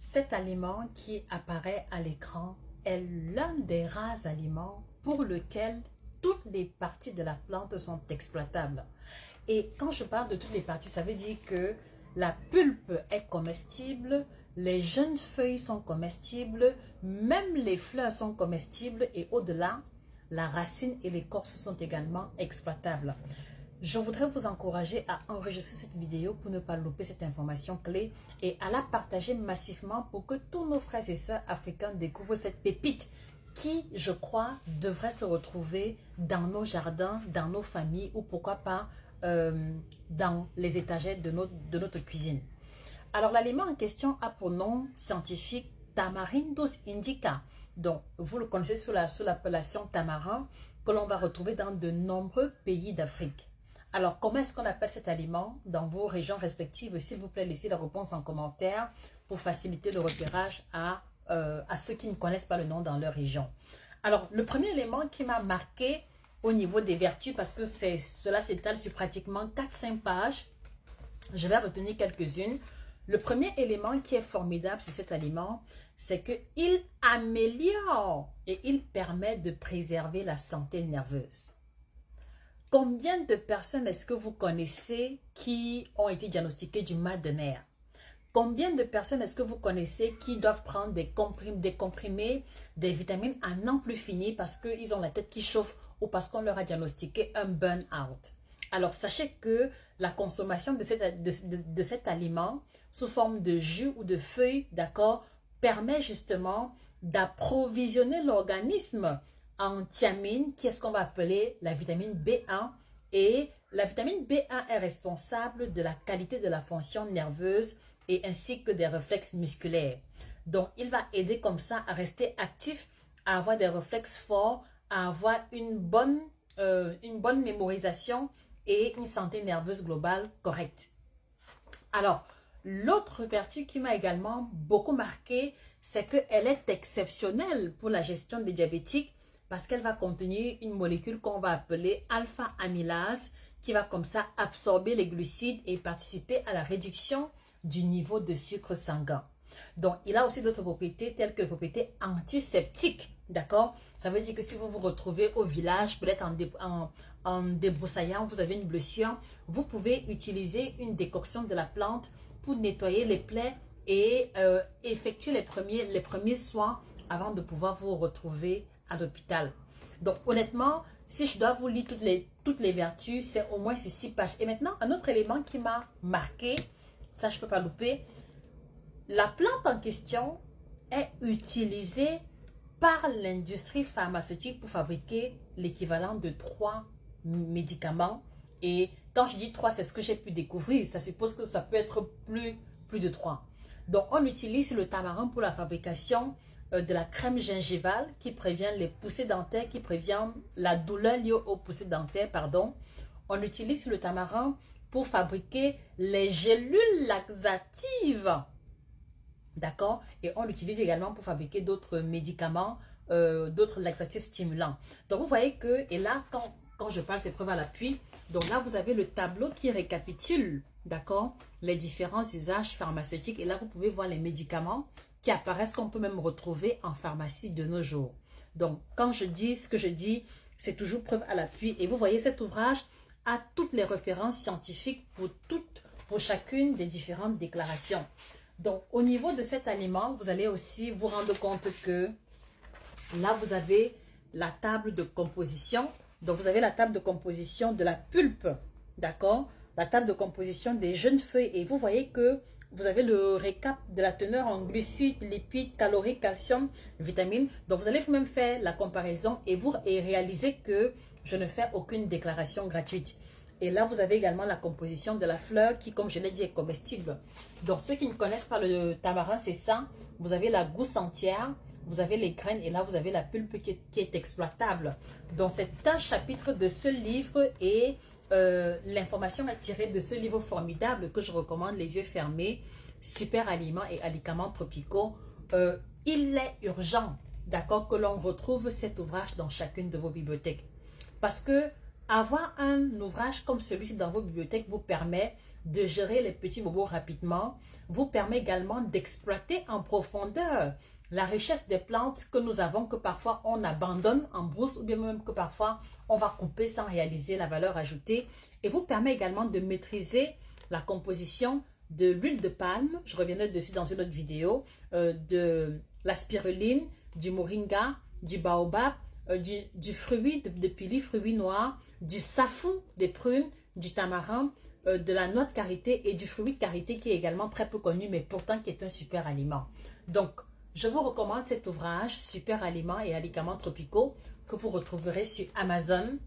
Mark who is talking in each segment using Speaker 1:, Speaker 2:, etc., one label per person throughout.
Speaker 1: Cet aliment qui apparaît à l'écran est l'un des rares aliments pour lequel toutes les parties de la plante sont exploitables. Et quand je parle de toutes les parties, ça veut dire que la pulpe est comestible, les jeunes feuilles sont comestibles, même les fleurs sont comestibles et au-delà, la racine et l'écorce sont également exploitables. Je voudrais vous encourager à enregistrer cette vidéo pour ne pas louper cette information clé et à la partager massivement pour que tous nos frères et sœurs africains découvrent cette pépite qui, je crois, devrait se retrouver dans nos jardins, dans nos familles ou pourquoi pas dans les étagères de notre cuisine. Alors, l'aliment en question a pour nom scientifique Tamarindus indica. Donc, vous le connaissez sous l'appellation tamarin que l'on va retrouver dans de nombreux pays d'Afrique. Alors, comment est-ce qu'on appelle cet aliment dans vos régions respectives? S'il vous plaît, laissez la réponse en commentaire pour faciliter le repérage à ceux qui ne connaissent pas le nom dans leur région. Alors, le premier élément qui m'a marqué au niveau des vertus, parce que cela s'étale sur pratiquement 4-5 pages, je vais retenir quelques-unes. Le premier élément qui est formidable sur cet aliment, c'est qu'il améliore et il permet de préserver la santé nerveuse. Combien de personnes est-ce que vous connaissez qui ont été diagnostiquées du mal de nerfs? Combien de personnes est-ce que vous connaissez qui doivent prendre des comprimés, des vitamines à n'en plus finir parce qu'ils ont la tête qui chauffe ou parce qu'on leur a diagnostiqué un burn-out? Alors, sachez que la consommation de cet aliment sous forme de jus ou de feuilles, d'accord, permet justement d'approvisionner l'organisme en thiamine, qui est ce qu'on va appeler la vitamine B1. Et la vitamine B1 est responsable de la qualité de la fonction nerveuse et ainsi que des réflexes musculaires. Donc, il va aider comme ça à rester actif, à avoir des réflexes forts, à avoir une bonne mémorisation et une santé nerveuse globale correcte. Alors, l'autre vertu qui m'a également beaucoup marqué, c'est qu'elle est exceptionnelle pour la gestion des diabétiques parce qu'elle va contenir une molécule qu'on va appeler alpha-amylase qui va comme ça absorber les glucides et participer à la réduction du niveau de sucre sanguin. Donc, il a aussi d'autres propriétés telles que les propriétés antiseptiques, d'accord? Ça veut dire que si vous vous retrouvez au village, peut-être en débroussaillant, vous avez une blessure, vous pouvez utiliser une décoction de la plante pour nettoyer les plaies et effectuer les premiers soins avant de pouvoir vous retrouver à l'hôpital. Donc, honnêtement, si je dois vous lire toutes les vertus, c'est au moins sur 6 pages. Et maintenant, un autre élément qui m'a marqué, ça je ne peux pas louper, la plante en question est utilisée par l'industrie pharmaceutique pour fabriquer l'équivalent de 3 médicaments. Et quand je dis 3, c'est ce que j'ai pu découvrir. Ça suppose que ça peut être plus de 3. Donc, on utilise le tamarin pour la fabrication de la crème gingivale qui prévient les poussées dentaires, qui prévient la douleur liée aux poussées dentaires, pardon. On utilise le tamarin pour fabriquer les gélules laxatives. D'accord? Et on l'utilise également pour fabriquer d'autres médicaments, d'autres laxatifs stimulants. Donc, vous voyez que, et là, quand je parle, c'est preuve à l'appui. Donc là, vous avez le tableau qui récapitule, d'accord, les différents usages pharmaceutiques. Et là, vous pouvez voir les médicaments qui apparaissent, qu'on peut même retrouver en pharmacie de nos jours. Donc, quand je dis ce que je dis, c'est toujours preuve à l'appui. Et vous voyez, cet ouvrage a toutes les références scientifiques pour chacune des différentes déclarations. Donc, au niveau de cet aliment, vous allez aussi vous rendre compte que là, vous avez la table de composition. Donc, vous avez la table de composition de la pulpe, d'accord? La table de composition des jeunes feuilles. Et vous voyez que vous avez le récap de la teneur en glucides, lipides, calories, calcium, vitamines. Donc, vous allez vous-même faire la comparaison et réaliser que je ne fais aucune déclaration gratuite. Et là, vous avez également la composition de la fleur qui, comme je l'ai dit, est comestible. Donc, ceux qui ne connaissent pas le tamarin, c'est ça. Vous avez la gousse entière, vous avez les graines et là, vous avez la pulpe qui est exploitable. Donc, c'est un chapitre de ce livre et l'information est tirée de ce livre formidable que je recommande, Les yeux fermés, super aliments et alicaments tropicaux. Il est urgent, d'accord, que l'on retrouve cet ouvrage dans chacune de vos bibliothèques. Parce que avoir un ouvrage comme celui-ci dans vos bibliothèques vous permet de gérer les petits bobos rapidement, vous permet également d'exploiter en profondeur la richesse des plantes que nous avons, que parfois on abandonne en brousse ou bien même que parfois on va couper sans réaliser la valeur ajoutée, et vous permet également de maîtriser la composition de l'huile de palme, je reviendrai dessus dans une autre vidéo, de la spiruline, du moringa, du baobab, du fruit de pili, fruit noir, du safou des prunes, du tamarin, de la noix de karité et du fruit de karité qui est également très peu connu mais pourtant qui est un super aliment. Donc, je vous recommande cet ouvrage, Super aliments et aliments tropicaux, que vous retrouverez sur Amazon,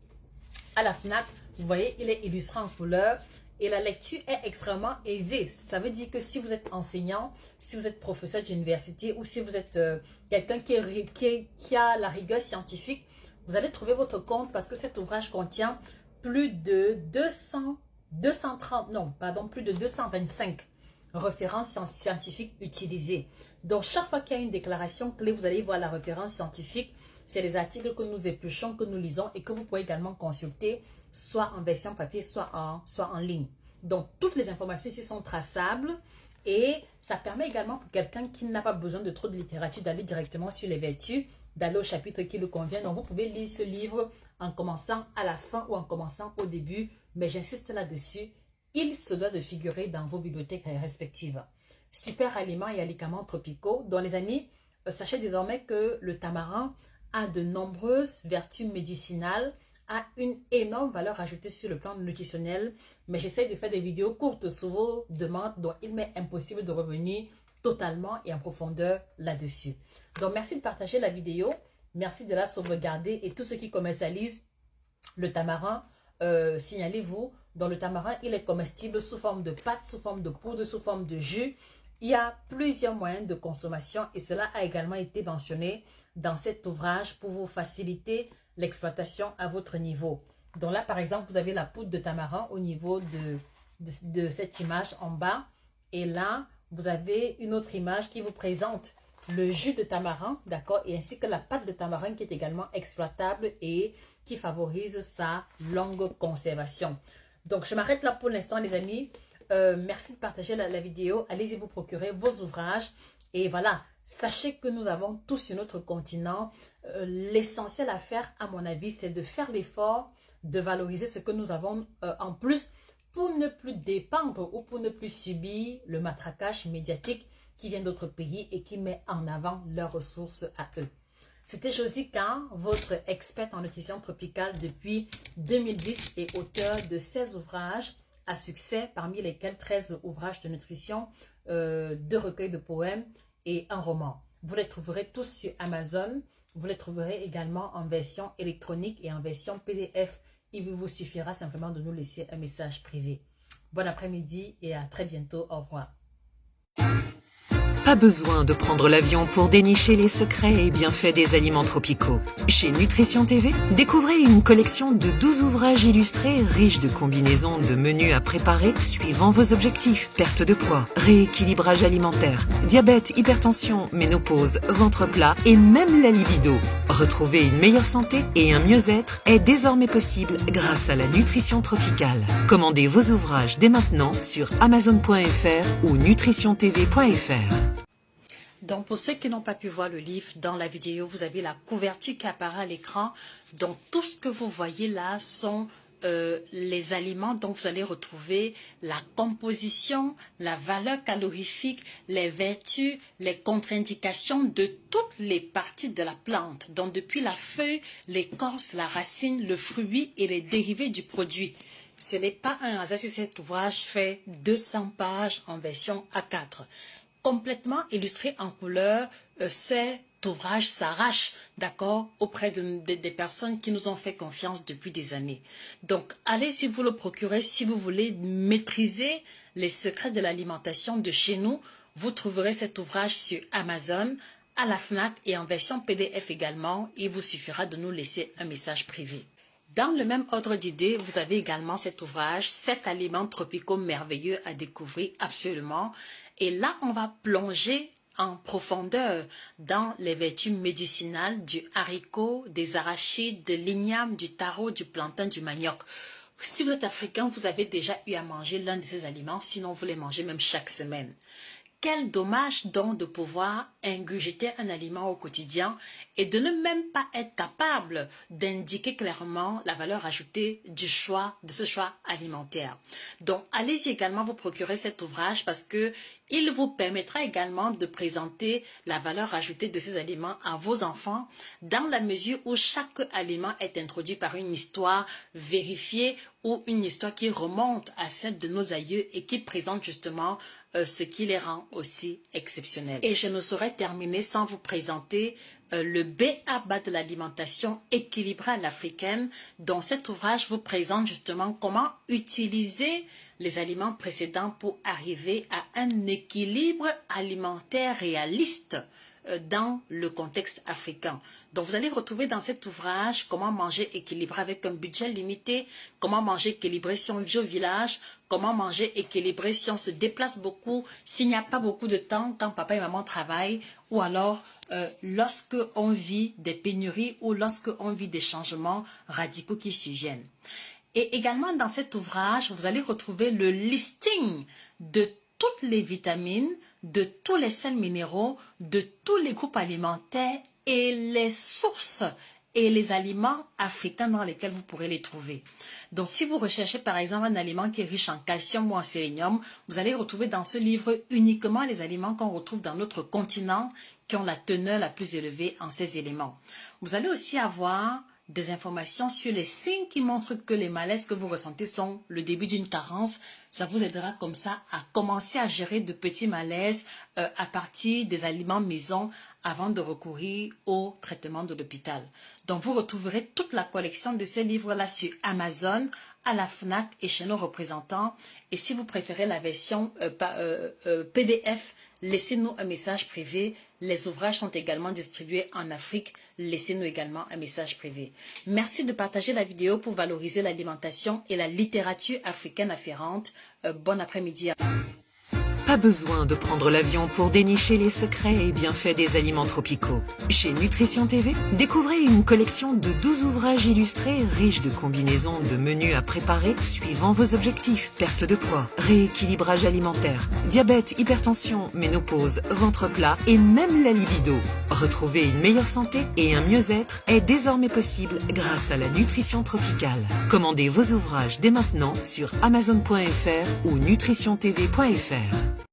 Speaker 1: à la FNAC. Vous voyez, il est illustré en couleur et la lecture est extrêmement aisée. Ça veut dire que si vous êtes enseignant, si vous êtes professeur d'université ou si vous êtes quelqu'un qui a la rigueur scientifique, vous allez trouver votre compte parce que cet ouvrage contient plus de 225 références scientifiques utilisées. Donc, chaque fois qu'il y a une déclaration clé, vous allez voir la référence scientifique. C'est les articles que nous épluchons, que nous lisons et que vous pouvez également consulter, soit en version papier, soit en ligne. Donc, toutes les informations ici sont traçables et ça permet également pour quelqu'un qui n'a pas besoin de trop de littérature d'aller directement sur les vertus, d'aller au chapitre qui lui convient. Donc, vous pouvez lire ce livre en commençant à la fin ou en commençant au début, mais j'insiste là-dessus, il se doit de figurer dans vos bibliothèques respectives. Super aliments et aliments tropicaux. Donc les amis, sachez désormais que le tamarin a de nombreuses vertus médicinales, a une énorme valeur ajoutée sur le plan nutritionnel, mais j'essaie de faire des vidéos courtes sur vos demandes, donc il m'est impossible de revenir totalement et en profondeur là-dessus. Donc merci de partager la vidéo, merci de la sauvegarder et tous ceux qui commercialisent le tamarin, signalez-vous. Dans le tamarin, il est comestible sous forme de pâte, sous forme de poudre, sous forme de jus. Il y a plusieurs moyens de consommation et cela a également été mentionné dans cet ouvrage pour vous faciliter l'exploitation à votre niveau. Donc là, par exemple, vous avez la poudre de tamarin au niveau de cette image en bas. Et là, vous avez une autre image qui vous présente le jus de tamarin, d'accord, et ainsi que la pâte de tamarin qui est également exploitable et qui favorise sa longue conservation. Donc, je m'arrête là pour l'instant, les amis. Merci de partager la vidéo. Allez-y vous procurer vos ouvrages. Et voilà, sachez que nous avons tous sur notre continent. L'essentiel à faire, à mon avis, c'est de faire l'effort de valoriser ce que nous avons en plus pour ne plus dépendre ou pour ne plus subir le matraquage médiatique qui vient d'autres pays et qui met en avant leurs ressources à eux. C'était Josie Kahn, votre experte en nutrition tropicale depuis 2010 et auteur de 16 ouvrages à succès, parmi lesquels 13 ouvrages de nutrition, 2 recueils de poèmes et un roman. Vous les trouverez tous sur Amazon. Vous les trouverez également en version électronique et en version PDF. Il vous suffira simplement de nous laisser un message privé. Bon après-midi et à très bientôt. Au revoir.
Speaker 2: Pas besoin de prendre l'avion pour dénicher les secrets et bienfaits des aliments tropicaux. Chez Nutrition TV, découvrez une collection de 12 ouvrages illustrés riches de combinaisons de menus à préparer suivant vos objectifs. Perte de poids, rééquilibrage alimentaire, diabète, hypertension, ménopause, ventre plat et même la libido. Retrouver une meilleure santé et un mieux-être est désormais possible grâce à la nutrition tropicale. Commandez vos ouvrages dès maintenant sur Amazon.fr ou nutritiontv.fr.
Speaker 1: Donc, pour ceux qui n'ont pas pu voir le livre, dans la vidéo, vous avez la couverture qui apparaît à l'écran. Donc, tout ce que vous voyez là sont les aliments dont vous allez retrouver la composition, la valeur calorifique, les vertus, les contre-indications de toutes les parties de la plante. Donc, depuis la feuille, l'écorce, la racine, le fruit et les dérivés du produit. Ce n'est pas un hasard si cet ouvrage fait 200 pages en version A4. Complètement illustré en couleur, cet ouvrage s'arrache, d'accord, auprès des personnes qui nous ont fait confiance depuis des années. Donc, allez-y vous le procurer si vous voulez maîtriser les secrets de l'alimentation de chez nous. Vous trouverez cet ouvrage sur Amazon, à la FNAC et en version PDF également. Il vous suffira de nous laisser un message privé. Dans le même ordre d'idées, vous avez également cet ouvrage, 7 aliments tropicaux merveilleux à découvrir absolument. Et là, on va plonger en profondeur dans les vertus médicinales du haricot, des arachides, de l'igname, du taro, du plantain, du manioc. Si vous êtes africain, vous avez déjà eu à manger l'un de ces aliments, sinon vous les mangez même chaque semaine. Quel dommage donc de pouvoir ingurgiter un aliment au quotidien et de ne même pas être capable d'indiquer clairement la valeur ajoutée de ce choix alimentaire. Donc, allez-y également vous procurer cet ouvrage parce que il vous permettra également de présenter la valeur ajoutée de ces aliments à vos enfants dans la mesure où chaque aliment est introduit par une histoire vérifiée ou une histoire qui remonte à celle de nos aïeux et qui présente justement ce qui les rend aussi exceptionnels. Et je ne saurais terminer sans vous présenter le B.A.B.A. de l'alimentation équilibrée à l'africaine, dont cet ouvrage vous présente justement comment utiliser les aliments précédents pour arriver à un équilibre alimentaire réaliste dans le contexte africain. Donc vous allez retrouver dans cet ouvrage comment manger équilibré avec un budget limité, comment manger équilibré si on vit au village, comment manger équilibré si on se déplace beaucoup, s'il n'y a pas beaucoup de temps quand papa et maman travaillent, ou alors lorsque on vit des pénuries ou lorsque on vit des changements radicaux qui surviennent. Et également dans cet ouvrage, vous allez retrouver le listing de toutes les vitamines, de tous les sels minéraux, de tous les groupes alimentaires et les sources et les aliments africains dans lesquels vous pourrez les trouver. Donc, si vous recherchez par exemple un aliment qui est riche en calcium ou en sélénium, vous allez retrouver dans ce livre uniquement les aliments qu'on retrouve dans notre continent qui ont la teneur la plus élevée en ces éléments. Vous allez aussi avoir des informations sur les signes qui montrent que les malaises que vous ressentez sont le début d'une carence. Ça vous aidera comme ça à commencer à gérer de petits malaises à partir des aliments maison avant de recourir au traitement de l'hôpital. Donc vous retrouverez toute la collection de ces livres-là sur Amazon, à la FNAC et chez nos représentants. Et si vous préférez la version PDF, laissez-nous un message privé. Les ouvrages sont également distribués en Afrique. Laissez-nous également un message privé. Merci de partager la vidéo pour valoriser l'alimentation et la littérature africaine afférente. Bon après-midi.
Speaker 2: Pas besoin de prendre l'avion pour dénicher les secrets et bienfaits des aliments tropicaux. Chez Nutrition TV, découvrez une collection de 12 ouvrages illustrés riches de combinaisons de menus à préparer suivant vos objectifs. Perte de poids, rééquilibrage alimentaire, diabète, hypertension, ménopause, ventre plat et même la libido. Retrouver une meilleure santé et un mieux-être est désormais possible grâce à la nutrition tropicale. Commandez vos ouvrages dès maintenant sur Amazon.fr ou nutritiontv.fr.